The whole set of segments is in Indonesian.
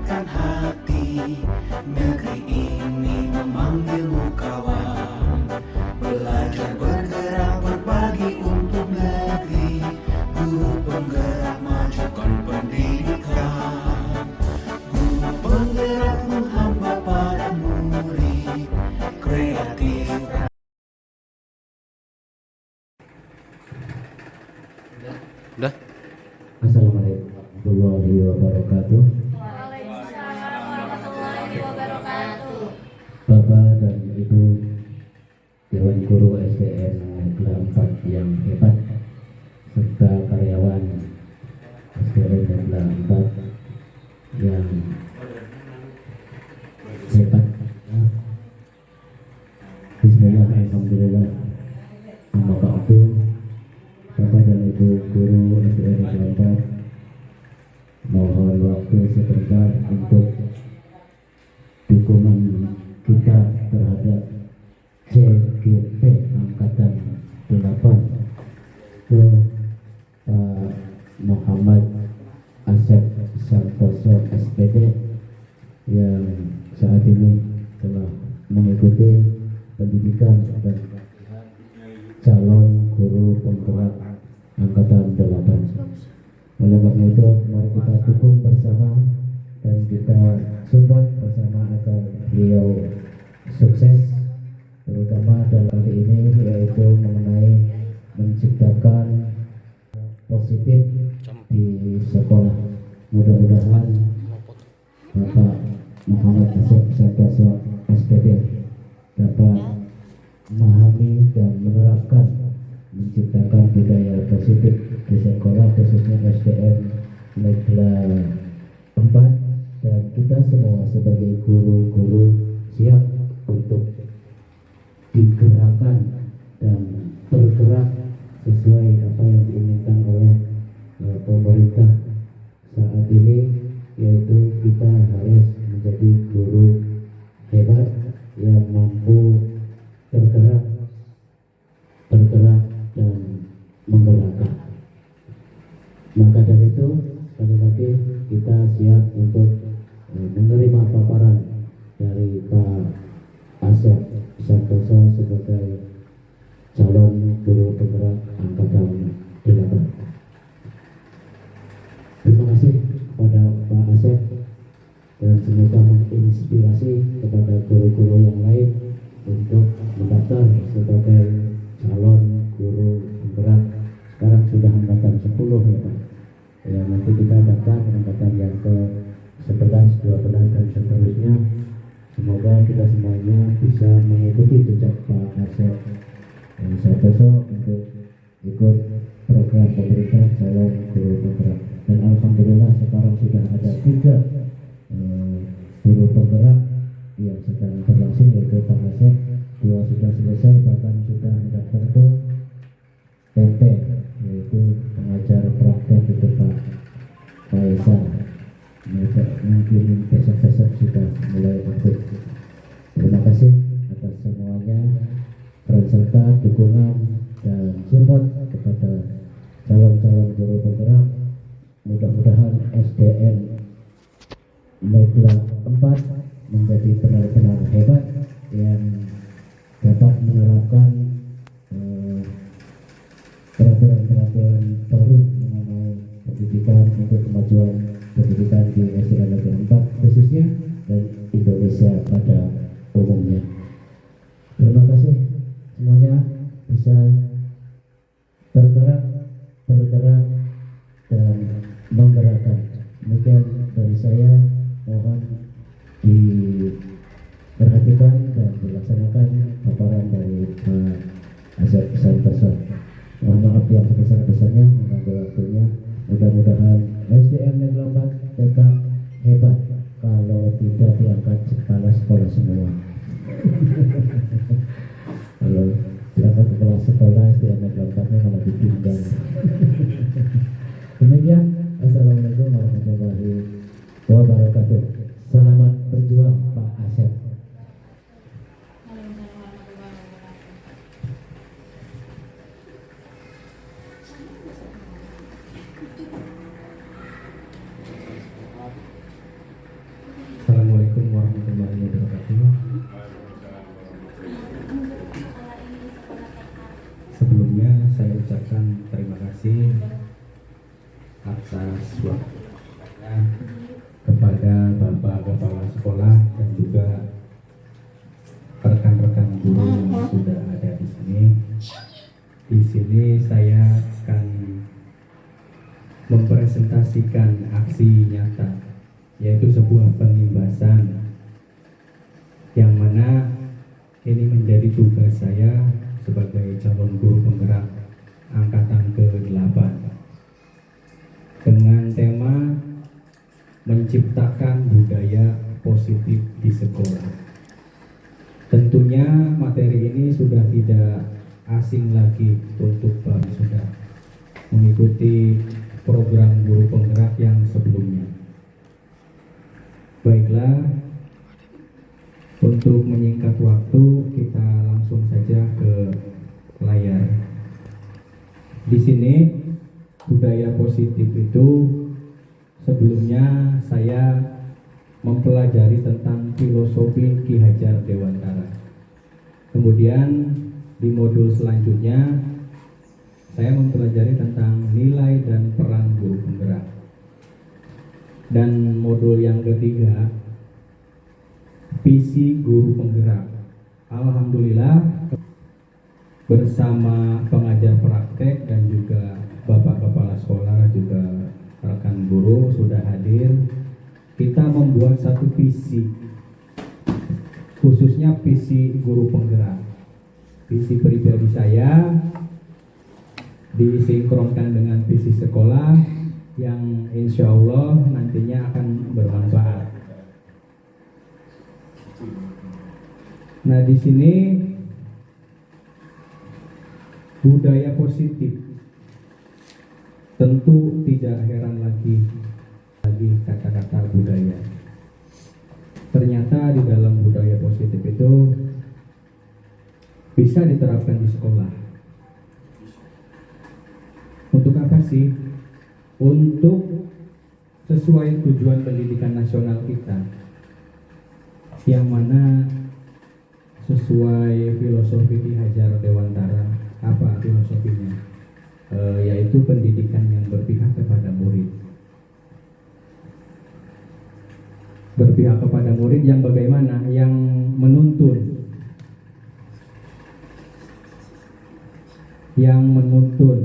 menghangatkan hati. Negeri ini memanggilmu kawan, belajar bergerak berbagi untuk negeri. Guru penggerak majukan pendidikan, guru penggerak menghamba para murid kreatif. Udah. Assalamualaikum warahmatullahi wabarakatuh. Waalaikumsalam warahmatullahi wabarakatuh. Bapak dan Ibu Dewan Guru SDN Negeri 4 yang hebat, serta karyawan SDN Negeri 4 yang hebat. Bismillah, alhamdulillah. Amma ba'du. Bapak dan Ibu Guru SDN Negeri 4, mohon waktu sebentar untuk dukungan kita terhadap CGP Angkatan 8 ke Pak Muhammad Asep Santoso SPD yang saat ini telah mengikuti pendidikan dan calon guru penggerak Angkatan 8. Oleh karena itu, mari kita dukung bersama dan kita support bersama agar beliau sukses, terutama dalam kali ini yaitu mengenai menciptakan positif di sekolah. Mudah-mudahan Bapak Muhammad Asep Santoso SPD dapat memahami dan menerapkan menciptakan budaya positif di sekolah, khususnya SDN Negeri 4, dan kita semua sebagai guru-guru siap untuk digerakkan dan bergerak sesuai apa yang diinginkan oleh pemerintah saat ini, yaitu kita harus menjadi guru hebat yang mampu bergerak dan menggerakkan. Maka dari itu, sekali lagi kita siap untuk menerima paparan dari Pak Asep Santoso sebagai calon guru penggerak Angkatan 8. Terima kasih kepada Pak Asep dan semoga menginspirasi kepada guru-guru yang lain untuk mendaftar sebagai calon guru penggerak. Sekarang sudah angkatan 10 ya Pak. Ya, nanti kita daftar angkatan yang ke 11, 12 dan seterusnya. Semoga kita semuanya bisa mengikuti jejak Pak Asep Santoso untuk ikut program pemerintah calon guru penggerak. Dan alhamdulillah sekarang sudah ada 3 guru penggerak yang sedang berlangsung, yaitu Pak Asep, 2 sudah selesai, bahkan sudah mendaftar ke PT, yaitu pengajar praktek itu Pak Faisal. Mungkin besok-besok sudah mulai aktif. Terima kasih atas semuanya, peran serta dukungan dan support kepada calon-calon guru penggerak. Mudah-mudahan SDN Negeri 4 menjadi benar-benar hebat yang dapat menerapkan peraturan-peraturan baru mengenai pendidikan untuk kemajuan pendidikan di SDN Negeri 4 khususnya dan Indonesia pada umumnya. Terima kasih semuanya, bisa bergerak dan menggerakkan. Demikian dari saya, mohon diperhatikan dan dilaksanakan paparan dari Pak Asep Santoso. Mohon maaf yang sebesar-besarnya mengambil waktunya. Mudah-mudahan SDN Negeri 4 tetap hebat, kalau tidak diangkat kepala sekolah semua. Kalau diangkat kepala sekolah SDN Negeri 4-nya malah ditinggal. Demikian, assalamualaikum warahmatullahi wabarakatuh. Selamat berjuang Pak Asep. Assalamualaikum warahmatullahi wabarakatuh. Sebelumnya saya ucapkan terima kasih atas waktunya kepada Bapak Kepala Sekolah dan juga rekan-rekan guru yang sudah ada di sini. Di sini saya akan mempresentasikan aksi nyata, yaitu sebuah penimbasan yang mana ini menjadi tugas saya sebagai calon guru penggerak angkatan ke-8 dengan tema menciptakan budaya positif di sekolah. Tentunya materi ini sudah tidak asing lagi untuk Bapak sudah mengikuti program guru penggerak yang sebelumnya. Baiklah, untuk menyingkat waktu kita langsung saja ke layar. Di sini budaya positif itu sebelumnya saya mempelajari tentang filosofi Ki Hajar Dewantara. Kemudian di modul selanjutnya saya mempelajari tentang nilai dan peran guru penggerak. Dan modul yang ketiga, visi guru penggerak. Alhamdulillah bersama pengajar praktek dan juga Bapak Kepala Sekolah juga rekan guru sudah hadir. Kita membuat satu visi, khususnya visi guru penggerak. Visi pribadi saya disinkronkan dengan visi sekolah yang insya Allah nantinya akan bermanfaat. Nah, di sini budaya positif, tentu tidak heran lagi kata-kata budaya. Ternyata di dalam budaya positif itu bisa diterapkan di sekolah. Untuk apa sih? Untuk sesuai tujuan pendidikan nasional kita, yang mana sesuai filosofi Ki Hajar Dewantara. Apa filosofinya? Yaitu pendidikan yang berpihak kepada murid. Berpihak kepada murid yang bagaimana? Yang menuntun. Yang menuntun.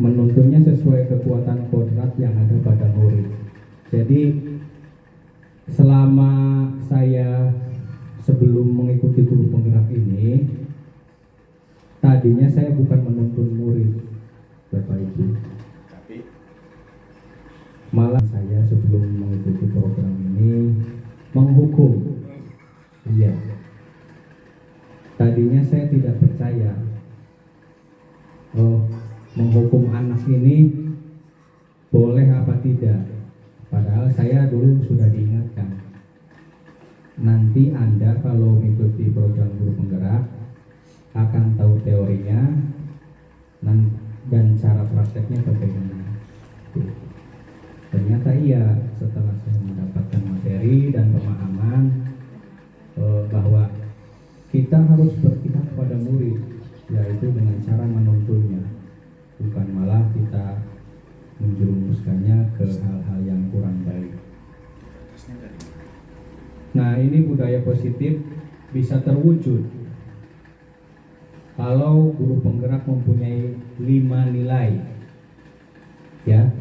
Menuntunnya sesuai kekuatan kodrat yang ada pada murid. Jadi selama saya sebelum mengikuti guru penggerak ini, tadinya saya bukan menuntun murid, Bapak Ibu. Malah saya sebelum mengikuti program ini menghukum. Iya. Tadinya saya tidak percaya. Menghukum anak ini boleh apa tidak? Padahal saya dulu sudah diingatkan. Nanti Anda kalau mengikuti program guru penggerak akan tahu teorinya dan cara prakteknya bagaimana. Ternyata iya, setelah saya mendapatkan materi dan pemahaman bahwa kita harus berpihak pada murid, yaitu dengan cara menuntunnya, bukan malah kita menjerumuskannya ke hal-hal yang kurang baik. Nah, ini budaya positif bisa terwujud kalau guru penggerak mempunyai 5 nilai. Ya.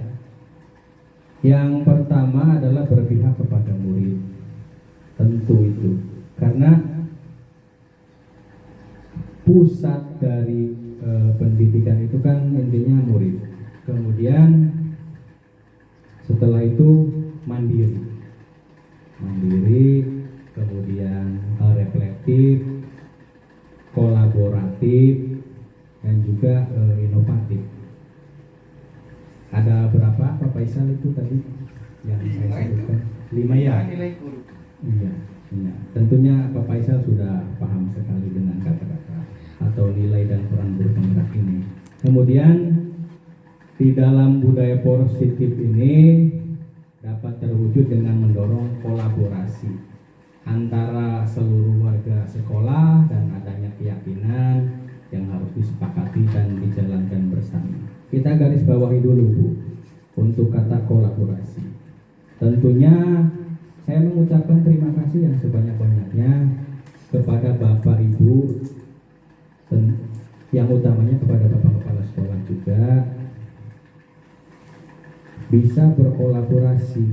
Yang pertama adalah berpihak kepada murid. Tentu itu. Karena pusat dari pendidikan itu kan intinya murid. Kemudian setelah itu mandiri, kemudian reflektif, kolaboratif, dan juga inovatif. Ada berapa Pak Faisal itu tadi yang saya sebutkan? 5 ya? Nilai guru. Iya. Tentunya Pak Faisal sudah paham sekali dengan kata-kata atau nilai dan peran guru penggerak ini. Kemudian di dalam budaya positif ini dapat terwujud dengan mendorong kolaborasi antara seluruh warga sekolah dan adanya keyakinan yang harus disepakati dan dijalankan bersama. Kita garis bawahi dulu Bu, untuk kata kolaborasi. Tentunya saya mengucapkan terima kasih yang sebanyak-banyaknya kepada Bapak Ibu, yang utamanya kepada Bapak Kepala Sekolah juga, bisa berkolaborasi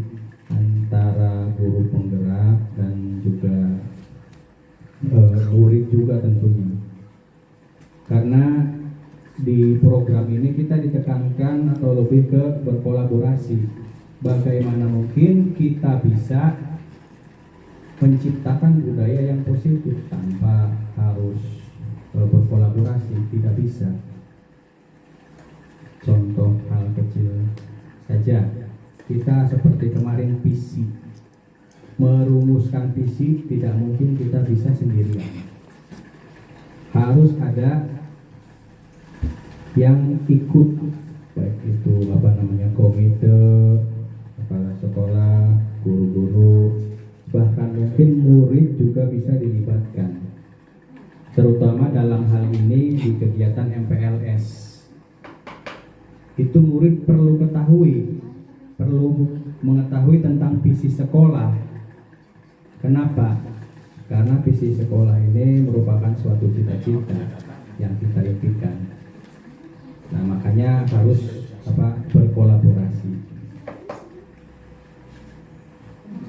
antara guru penggerak dan juga murid juga tentunya. Karena di program ini kita ditekankan atau lebih ke berkolaborasi. Bagaimana mungkin kita bisa menciptakan budaya yang positif tanpa harus berkolaborasi? Tidak bisa. Contoh hal kecil saja, kita seperti kemarin visi, merumuskan visi tidak mungkin kita bisa sendirian. Harus ada yang ikut, baik itu komite, kepala sekolah, guru-guru, bahkan mungkin murid juga bisa dilibatkan, terutama dalam hal ini di kegiatan MPLS. Itu murid perlu mengetahui tentang visi sekolah. Kenapa? Karena visi sekolah ini merupakan suatu cita-cita yang kita impikan. Nah, makanya harus berkolaborasi.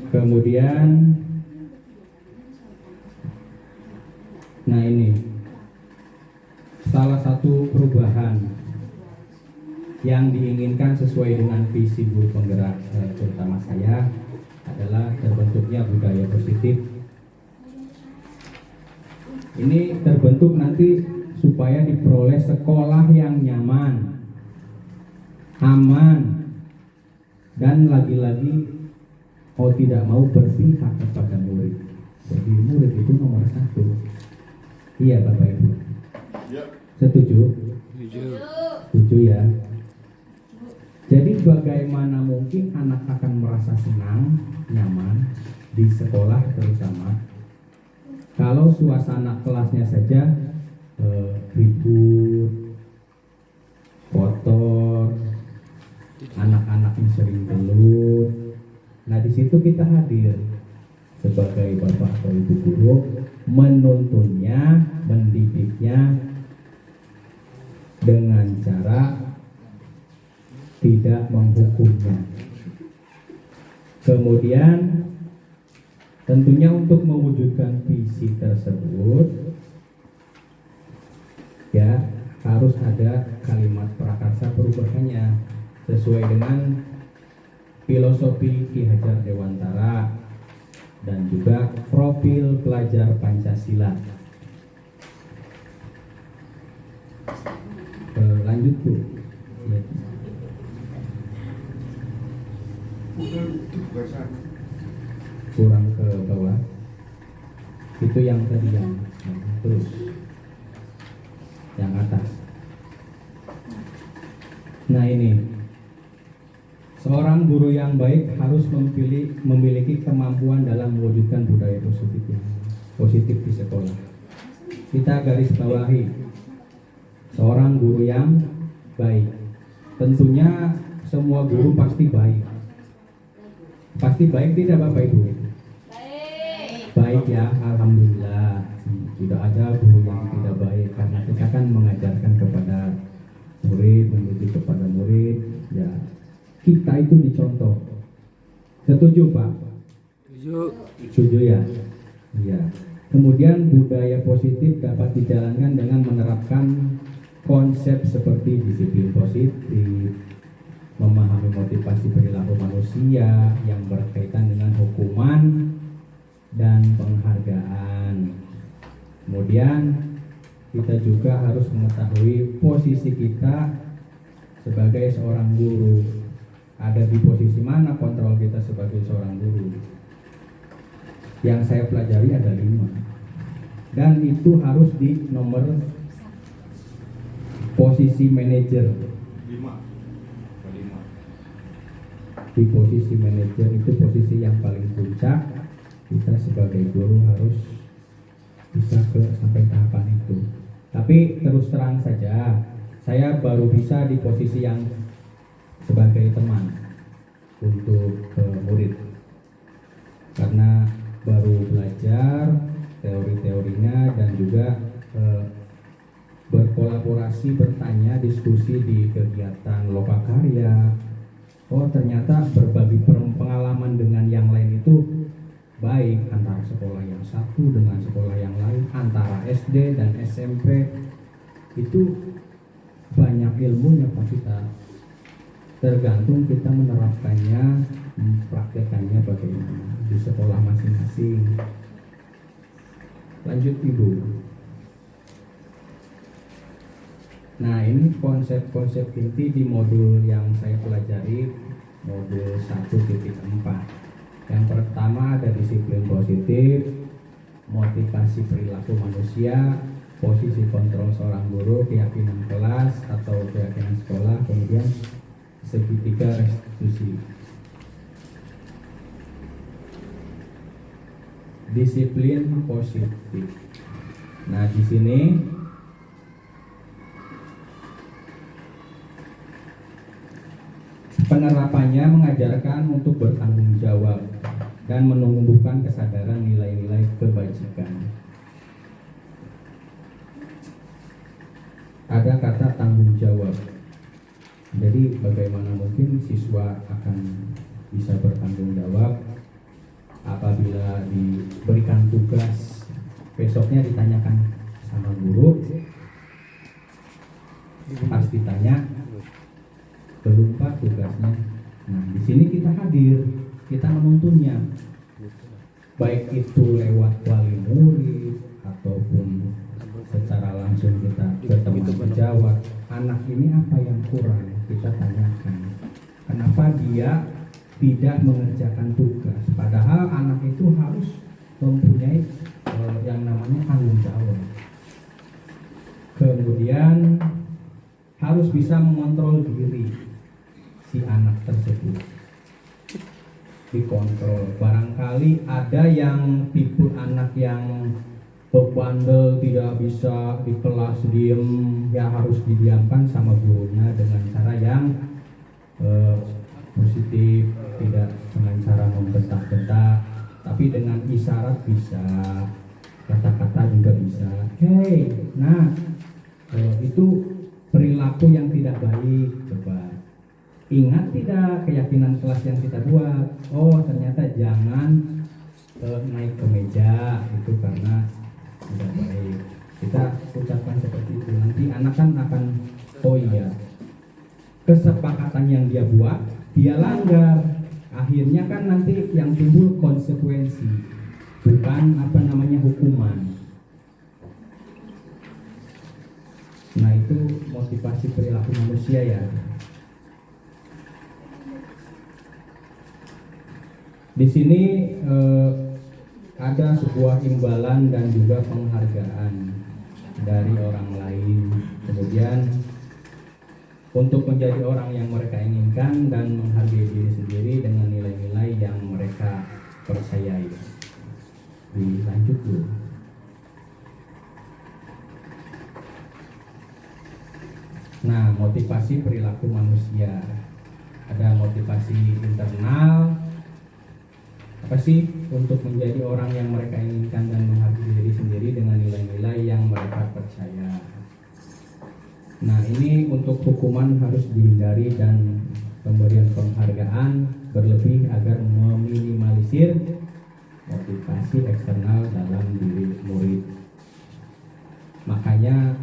Kemudian, nah ini salah satu perubahan yang diinginkan sesuai dengan visi guru penggerak terutama saya adalah terbentuknya budaya positif. Ini terbentuk nanti supaya diperoleh sekolah yang nyaman, aman, dan lagi-lagi tidak mau berpihak kepada murid. Jadi murid itu nomor satu. Iya Bapak Ibu. Setuju? Setuju ya. Jadi bagaimana mungkin anak akan merasa senang, nyaman di sekolah terutama kalau suasana kelasnya saja ribut, kotor, anak-anak yang sering gelut. Nah, di situ kita hadir sebagai bapak atau ibu guru, menuntunnya, mendidiknya dengan cara tidak menghukumnya. Kemudian tentunya untuk mewujudkan visi tersebut ya harus ada kalimat prakarsa perubahannya sesuai dengan filosofi Ki Hajar Dewantara dan juga profil pelajar Pancasila. Lanjut tuh. Kurang ke bawah. Itu yang tadi yang terus. Yang atas. Nah ini, seorang guru yang baik harus memiliki kemampuan dalam mewujudkan budaya positif di sekolah. Kita garis bawahi, seorang guru yang baik. Tentunya semua guru pasti baik. Pasti baik tidak Bapak Ibu? Baik ya, alhamdulillah. Tidak ada guru yang tidak baik karena kita kan mengajarkan kepada murid, mendidik kepada murid. Ya, kita itu dicontoh. Setuju Pak? Setuju ya. Ya. Kemudian budaya positif dapat dijalankan dengan menerapkan konsep seperti disiplin positif, memahami motivasi perilaku manusia yang berkaitan dengan hukuman dan penghargaan. Kemudian kita juga harus mengetahui posisi kita sebagai seorang guru. Ada di posisi mana kontrol kita sebagai seorang guru? Yang saya pelajari ada 5. Dan itu harus di nomor posisi manajer. di posisi manajer itu posisi yang paling puncak. Kita sebagai guru harus bisa sampai tahapan itu. Tapi terus terang saja, saya baru bisa di posisi yang sebagai teman untuk murid, karena baru belajar teori-teorinya dan juga berkolaborasi, bertanya, diskusi di kegiatan lokakarya. Oh, ternyata berbagi pengalaman dengan yang lain itu baik, antara sekolah yang satu dengan sekolah yang lain, antara SD dan SMP. Itu banyak ilmunya Pak kita. Tergantung kita menerapkannya, mempraktekannya bagaimana di sekolah masing-masing. Lanjut Ibu. Nah, ini konsep-konsep inti di modul yang saya pelajari, modul 1.4. Yang pertama ada disiplin positif, motivasi perilaku manusia, posisi kontrol seorang guru, keyakinan kelas atau keyakinan sekolah, kemudian segitiga restitusi. Disiplin positif. Nah, di sini penerapannya mengajarkan untuk bertanggung jawab dan menumbuhkan kesadaran nilai-nilai kebajikan. Ada kata tanggung jawab. Jadi bagaimana mungkin siswa akan bisa bertanggung jawab apabila diberikan tugas, besoknya ditanyakan sama guru, pas ditanya belum Pak tugasnya. Nah, di sini kita hadir, kita menuntunnya, baik itu lewat wali murid ataupun secara langsung kita bertemu menjawab. Anak ini apa yang kurang? Kita tanyakan. Kenapa dia tidak mengerjakan tugas? Padahal anak itu harus mempunyai yang namanya tanggung jawab. Kemudian harus bisa mengontrol diri si anak tersebut, dikontrol. Barangkali ada yang tipe anak yang bandel, tidak bisa di kelas diem, ya harus didiamkan sama gurunya dengan cara yang positif, tidak dengan cara membentak-bentak, tapi dengan isyarat bisa, kata-kata juga bisa. Hey, nah itu perilaku yang tidak baik. Coba ingat tidak keyakinan kelas yang kita buat? Oh, ternyata jangan naik ke meja, itu karena tidak baik. Kita ucapkan seperti itu. Nanti anak kan akan, oh iya, kesepakatan yang dia buat, dia langgar. Akhirnya kan nanti yang timbul konsekuensi, bukan hukuman. Nah, itu motivasi perilaku manusia ya. Di sini ada sebuah imbalan dan juga penghargaan dari orang lain. Kemudian untuk menjadi orang yang mereka inginkan dan menghargai diri sendiri dengan nilai-nilai yang mereka percayai. Dilanjut dulu. Nah, motivasi perilaku manusia. Ada motivasi internal. Apa sih? Untuk menjadi orang yang mereka inginkan dan menghargai diri sendiri dengan nilai-nilai yang mereka percaya. Nah, ini untuk hukuman harus dihindari dan pemberian penghargaan berlebih agar meminimalisir motivasi eksternal dalam diri murid. Makanya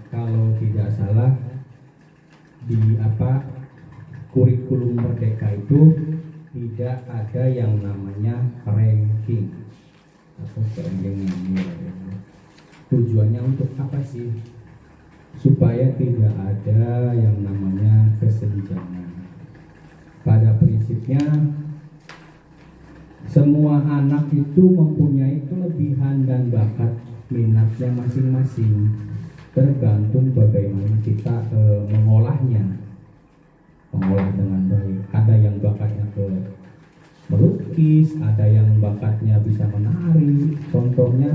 kalau tidak salah di kurikulum Merdeka itu tidak ada yang namanya ranking atau ranking nilai. Tujuannya untuk apa sih? Supaya tidak ada yang namanya kesenjangan. Pada prinsipnya semua anak itu mempunyai kelebihan dan bakat minatnya masing-masing, tergantung bagaimana kita mengolahnya. mengolah dengan baik. Ada yang bakatnya ke melukis, ada yang bakatnya bisa menari. Contohnya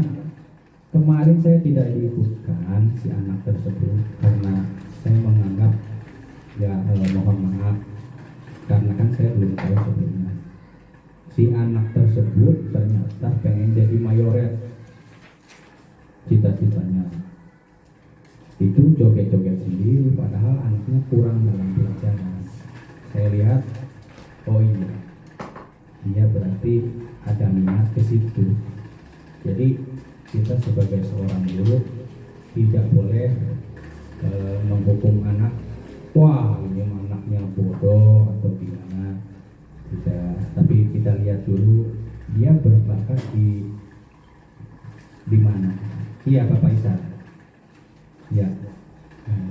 kemarin saya tidak diikutkan si anak tersebut karena saya menganggap mohon maaf karena kan saya belum tahu sebelumnya. Si anak tersebut ternyata pengen jadi mayoret, cita-citanya. Itu joget-joget sendiri padahal anaknya kurang dalam pelajaran. Saya lihat, oh iya, dia berarti ada minat ke situ. Jadi kita sebagai seorang guru tidak boleh menghukum anak, wah ini anaknya bodoh atau gimana. Tidak, tapi kita lihat dulu dia berbakat di mana. Iya Bapak Isa. Ya,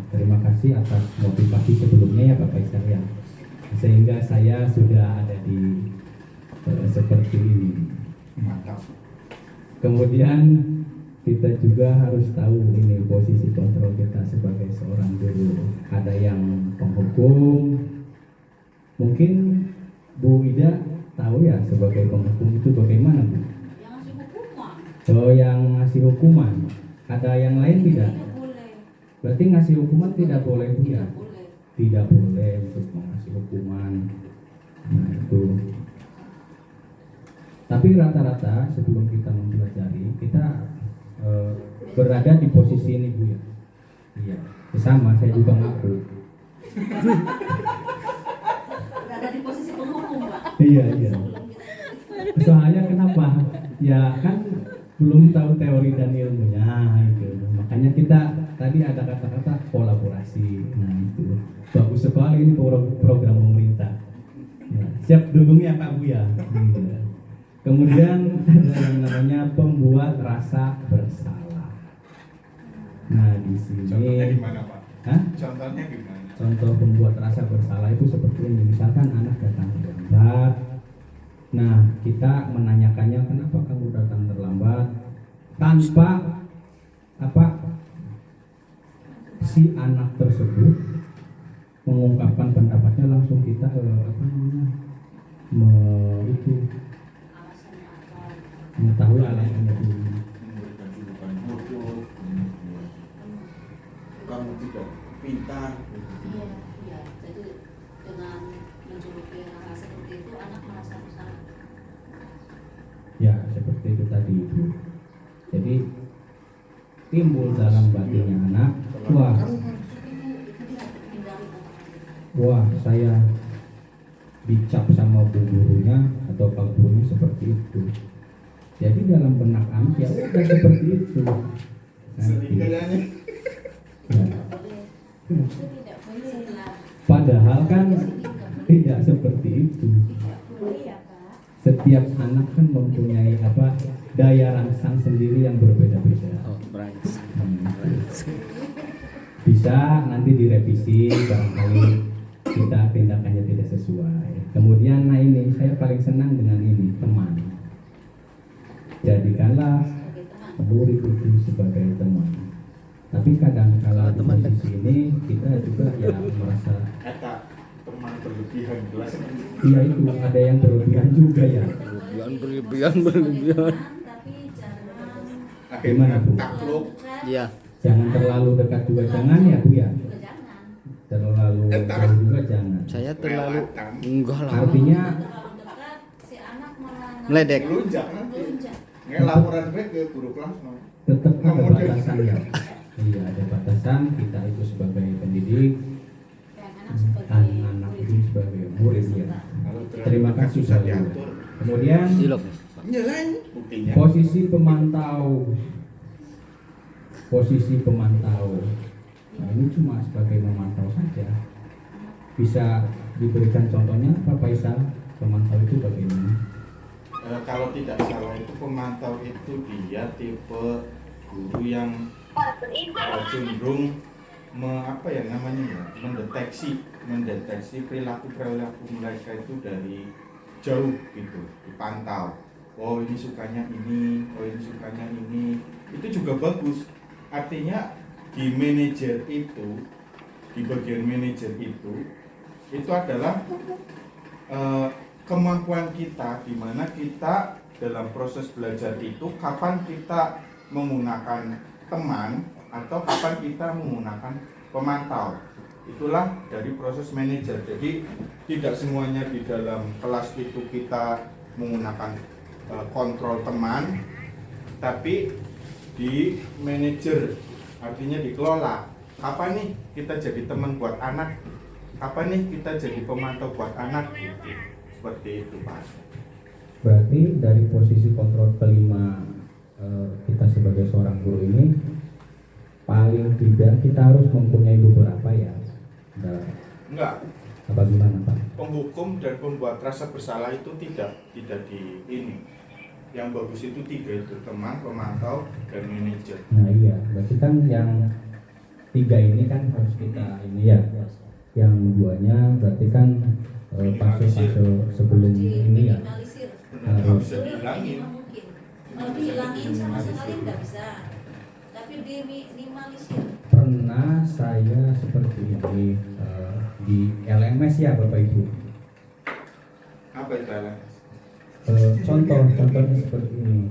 terima kasih atas motivasi sebelumnya ya Bapak Isa ya. Sehingga saya sudah ada di seperti ini. Mantap. Kemudian kita juga harus tahu ini posisi kontrol kita sebagai seorang guru. Ada yang penghukum, mungkin Bu Ida tahu ya sebagai penghukum itu bagaimana Bu? Yang ngasih hukuman. Oh yang ngasih hukuman. Ada yang lain tidak? Tidak boleh. Berarti ngasih hukuman tidak boleh Bu ya? Tidak boleh. Tidak boleh untuk mengasih hukuman. Nah itu. Tapi rata-rata sebelum kita mempelajari kita berada di posisi ini Bu ya. Iya. Sama saya juga ngaku. Berada di posisi penghukum, Pak. Iya iya. Soalnya kenapa? Ya kan belum tahu teori dan ilmunya itu. Makanya kita tadi ada kata-kata kolaborasi. Nah itu bagus sekali ini program pemerintah. Nah, siap dukungnya Pak Buya. Iya. Kemudian ada yang namanya pembuat rasa bersalah. Nah di sini. Contohnya gimana Pak? Hah? Contohnya gimana? Contoh pembuat rasa bersalah itu seperti ini. Misalkan anak datang terlambat. Nah, kita menanyakannya kenapa kamu datang terlambat tanpa si anak tersebut mengungkapkan pendapatnya langsung kita Alasannya apa? mengetahui alasannya dulu. Memberikan julukan bodoh, kamu tidak pintar. Iya, iya. Jadi dengan menjuluki hal seperti itu anak merasa bersalah. Ya, seperti itu tadi itu. Jadi timbul dalam batinnya anak, wah, Itu tidak terhindari Bapak. wah saya dicap sama bu gurunya atau pak gurunya seperti itu. Jadi dalam benak anak ya udah seperti itu. Nanti, Kayaknya ya. Boleh. Itu tidak boleh. Setelah Padahal kan tidak seperti itu. tidak boleh ya, Pak. Setiap anak kan mempunyai daya rangsang sendiri yang berbeda-beda. Oh, Bryce. Bisa nanti direvisi barangkali kita tindakannya tidak sesuai. Kemudian nah ini saya paling senang dengan ini teman. Jadikanlah Sebagai teman. murid itu sebagai teman. Tapi kadang kala di Teman. posisi ini kita juga ya merasa Eta teman berlebihan jelas. iya itu ada yang berlebihan juga ya. Berlebihan. Tapi jangan Gimana, Bu? Takluk. Iya. Jangan terlalu dekat juga jangan ya Bu ya. juga jangan. Terlalu jauh juga jangan. Saya terlalu enggak lah. Artinya Terlalu dekat si anak malah Meledek. Melunjak nanti. melunjak. Nggak laporan baik ke guru kelas no. tetap ada Ngomong dia. batasan ya. Iya ada batasan kita itu sebagai pendidik, Dan anak sebagai anak itu sebagai murid ya. Kalau Terima kasih susah sekali. diatur. Kemudian Silok. Nyalain buktinya. posisi pemantau. Posisi pemantau. Nah, ini cuma sebagai memantau saja. Bisa diberikan contohnya Pak Faisal, pemantau itu bagaimana? Kalau tidak salah itu pemantau itu dia tipe guru yang cenderung mendeteksi perilaku mereka itu dari jauh gitu, dipantau. Oh ini sukanya ini, oh ini sukanya ini. Itu juga bagus. Artinya di manajer itu, di bagian manajer itu itu adalah kemampuan kita, di mana kita dalam proses belajar itu kapan kita menggunakan teman atau kapan kita menggunakan pemantau. Itulah dari proses manajer. Jadi tidak semuanya di dalam kelas itu kita menggunakan kontrol teman, tapi di manajer, artinya dikelola. Kapan nih kita jadi teman buat anak, kapan nih kita jadi pemantau buat anak, gitu. Seperti itu Pak. Berarti dari posisi kontrol kelima kita sebagai seorang guru ini, paling tidak kita harus mempunyai beberapa ya. Enggak, Apa gimana Pak? penghukum dan pembuat rasa bersalah itu tidak di ini. Yang bagus itu 3 itu, teman, pemantau, dan manajer. Nah iya, berarti kan yang 3 ini kan harus kita ini ya. Yang 2-nya berarti kan fase-fase sebelum ini ya. Diminimalisir. Benar, nggak bisa Sulit, dihilangin. minimal mungkin. Kalau dihilangin sama sekali nggak bisa, tapi diminimalisir. Pernah saya seperti ini di LMS ya Bapak Ibu. Apa itu Alan? Contohnya seperti ini.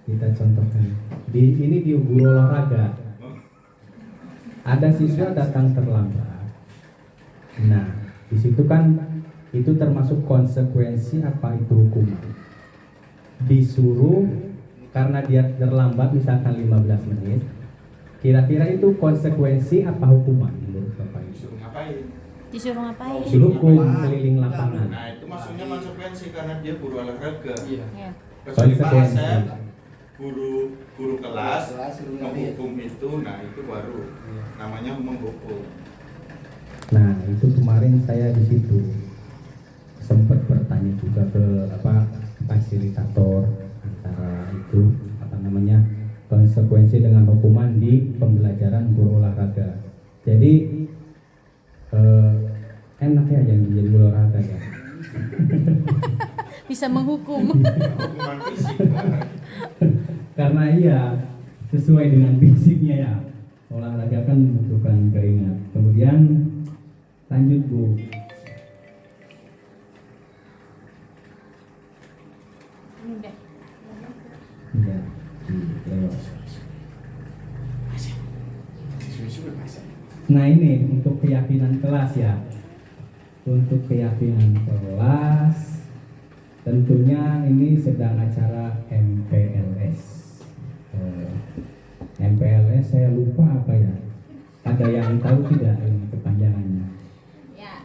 Kita contohkan. Ini di guru olahraga. Ada siswa datang terlambat. Nah, di situ kan itu termasuk konsekuensi apa itu hukuman. Disuruh karena dia terlambat misalkan 15 menit. Kira-kira itu konsekuensi apa hukuman menurut Bapak Ibu? Disuruh ngapain? Disuruh ngapain? Hukum keliling lapangan. Nah itu maksudnya konsekuensi karena dia guru olahraga. Iya. Ya. Kecuali Pak Konsekuensi. Asep, guru kelas Kelas, guru ngapain? menghukum itu, nah itu baru namanya menghukum. Nah, itu kemarin saya di situ sempat bertanya juga ke fasilitator antara itu konsekuensi dengan hukuman di pembelajaran guru olahraga. Jadi enak ya yang jadi guru olahraga ya. Bisa menghukum. Hukuman fisik kan? Karena iya sesuai dengan fisiknya ya. Olahraga kan membutuhkan keringat. Kemudian lanjut Bu. Udah. Iya. Lewat. Nah ini untuk keyakinan kelas ya. Untuk keyakinan kelas tentunya ini sedang acara MPLS. MPLS saya lupa apa ya. Ada yang tahu tidak ini kepanjangannya? Ya,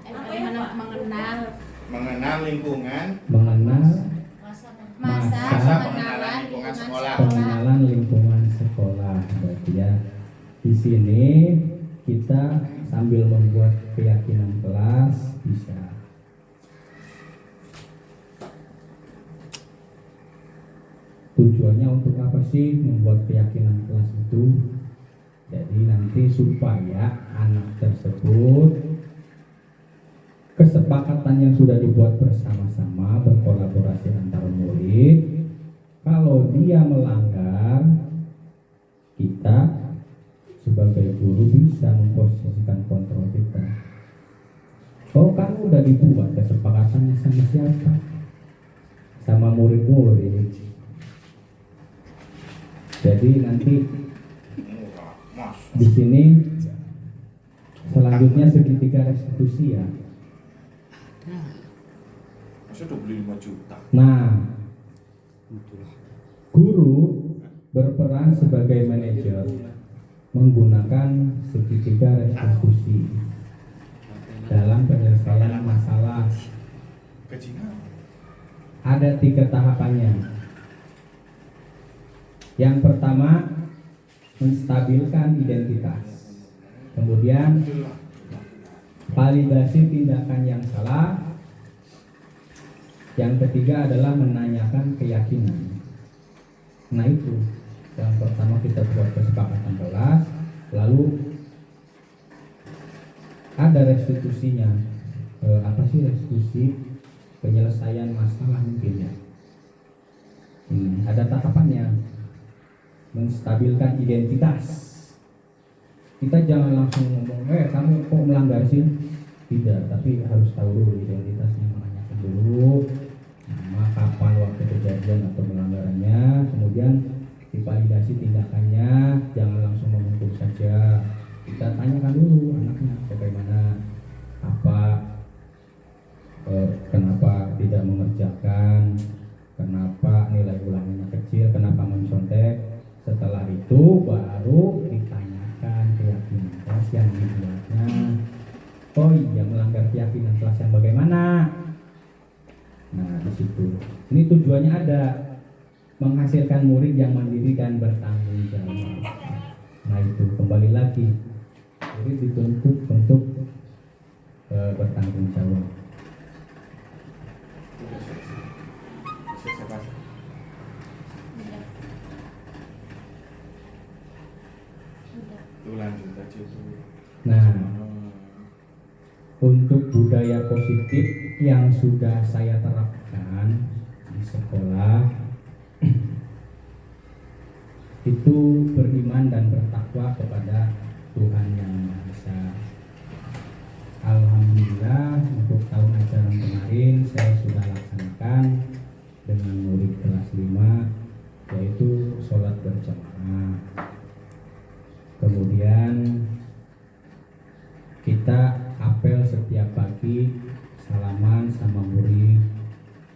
mengenal lingkungan, Mengenal masa pengenalan lingkungan lingkungan sekolah. pengenalan lingkungan sekolah. Berarti ya di sini kita sambil membuat keyakinan kelas bisa. Tujuannya untuk apa sih membuat keyakinan kelas itu? Jadi nanti supaya anak tersebut kesepakatan yang sudah dibuat bersama-sama berkolaborasi antar murid, kalau dia melanggar, kita sebagai guru bisa memposisikan kontrol kita. Oh kan udah dibuat kesepakatannya sama siapa? Sama murid-murid. Jadi nanti di sini selanjutnya segitiga restitusi ya. Masa udah beli 5 juta? Nah, guru berperan sebagai manajer menggunakan segitiga restitusi dalam penyelesaian masalah. Gajinya? Ada 3 tahapannya. Yang pertama, menstabilkan identitas. Kemudian, validasi tindakan yang salah. Yang ketiga adalah menanyakan keyakinan. Nah itu, yang pertama kita buat kesepakatan kelas, lalu ada restitusinya. Apa sih restitusi? Penyelesaian masalah mungkin ya. Ada tahapannya. Menstabilkan identitas. Kita jangan langsung ngomong, kamu kok melanggar sih? Tidak, tapi harus tahu dulu identitasnya, menanyakan dulu nama, kapan, waktu kejadian atau pelanggarannya, kemudian divalidasi tindakannya, jangan langsung memukul saja. Kita tanyakan dulu anaknya bagaimana, apa, kenapa tidak mengerjakan, kenapa nilai ulangannya kecil, kenapa mencontek. Setelah itu baru ditanyakan keyakinan kelas yang dibuatnya. Oh iya, melanggar keyakinan kelas yang bagaimana? Nah, di situ. Ini tujuannya ada, menghasilkan murid yang mandiri dan bertanggung jawab. Nah, itu kembali lagi, murid dituntut untuk bertanggung jawab. Udah. Udah. Itu lanjut aja tuh. Nah, untuk budaya positif yang sudah saya terapkan di sekolah itu beriman dan bertakwa kepada Tuhan Yang Maha Esa. Alhamdulillah untuk tahun ajaran kemarin saya sudah laksanakan dengan murid kelas 5, yaitu sholat berjamaah. Kemudian kita apel setiap pagi, salaman sama murid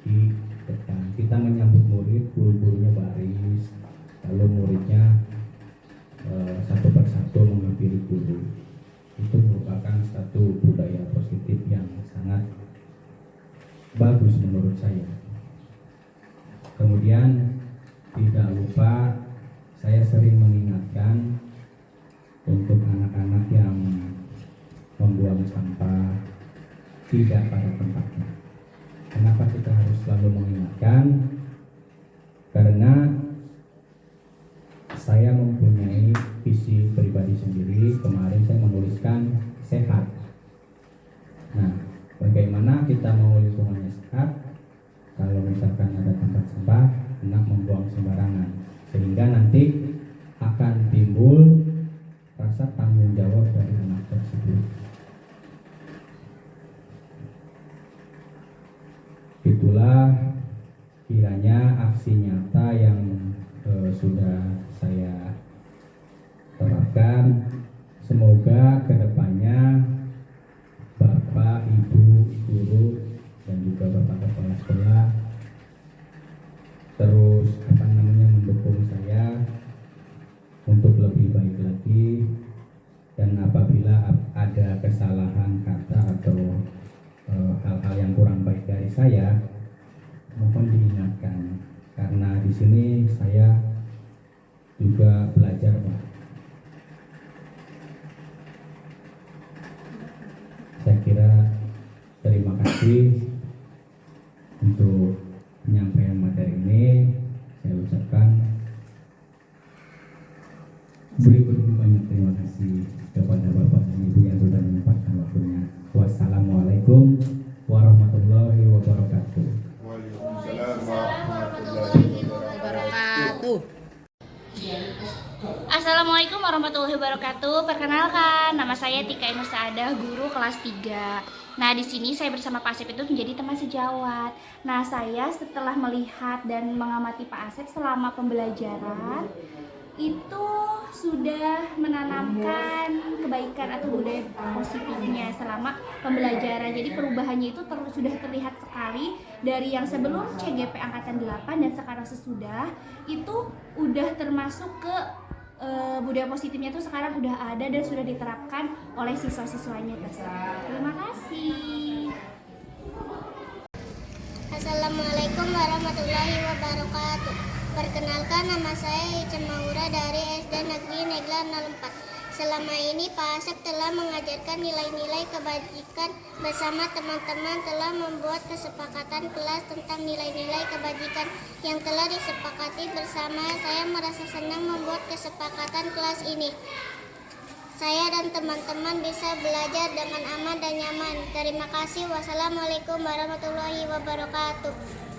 di depan. Kita menyambut murid, guru-gurunya baris, lalu muridnya satu persatu menghampiri guru. Itu merupakan satu budaya positif yang sangat bagus menurut saya. Kemudian tidak lupa saya sering mengingatkan untuk anak-anak yang membuang sampah tidak pada tempatnya. Kenapa kita harus selalu mengingatkan? Karena saya mempunyai visi pribadi sendiri. Kemarin saya menuliskan sehat. Nah, bagaimana kita mau lingkungannya sehat kalau misalkan ada tempat sampah, anak membuang sembarangan, sehingga nanti akan timbul rasa tanggung jawab dari anak tersebut. Itulah kiranya aksi nyata yang sudah saya terapkan. Semoga kedepannya Bapak, Ibu, Guru, dan juga Bapak Kepala Sekolah terus mendukung saya untuk lebih baik lagi, dan apabila ada kesalahan kata atau hal-hal yang kurang baik dari saya, mohon diingatkan, karena di sini saya juga belajar, Pak. Saya kira terima kasih untuk penyampaian materi ini. Saya ucapkan banyak terima kasih kepada Bapak dan Ibu yang sudah menyempatkan waktunya. Wassalamualaikum warahmatullahi wabarakatuh. Waalaikumsalam warahmatullahi wabarakatuh. Assalamualaikum warahmatullahi wabarakatuh. Perkenalkan, nama saya Tika Inu Saadah, guru kelas 3. Nah, di sini saya bersama Pak Asep itu menjadi teman sejawat. Nah, saya setelah melihat dan mengamati Pak Asep selama pembelajaran, itu sudah menanamkan kebaikan atau budaya positifnya selama pembelajaran. Jadi perubahannya itu sudah terlihat sekali dari yang sebelum CGP angkatan 8 dan sekarang sesudah itu udah termasuk ke budaya positifnya itu sekarang udah ada dan sudah diterapkan oleh siswa-siswanya tersebut. Terima kasih. Assalamualaikum warahmatullahi wabarakatuh. Perkenalkan, nama saya Ica Maura dari SD Negeri Negla 04. Selama ini Pak Asep telah mengajarkan nilai-nilai kebajikan bersama teman-teman, telah membuat kesepakatan kelas tentang nilai-nilai kebajikan yang telah disepakati bersama. Saya merasa senang membuat kesepakatan kelas ini. Saya dan teman-teman bisa belajar dengan aman dan nyaman. Terima kasih. Wassalamualaikum warahmatullahi wabarakatuh.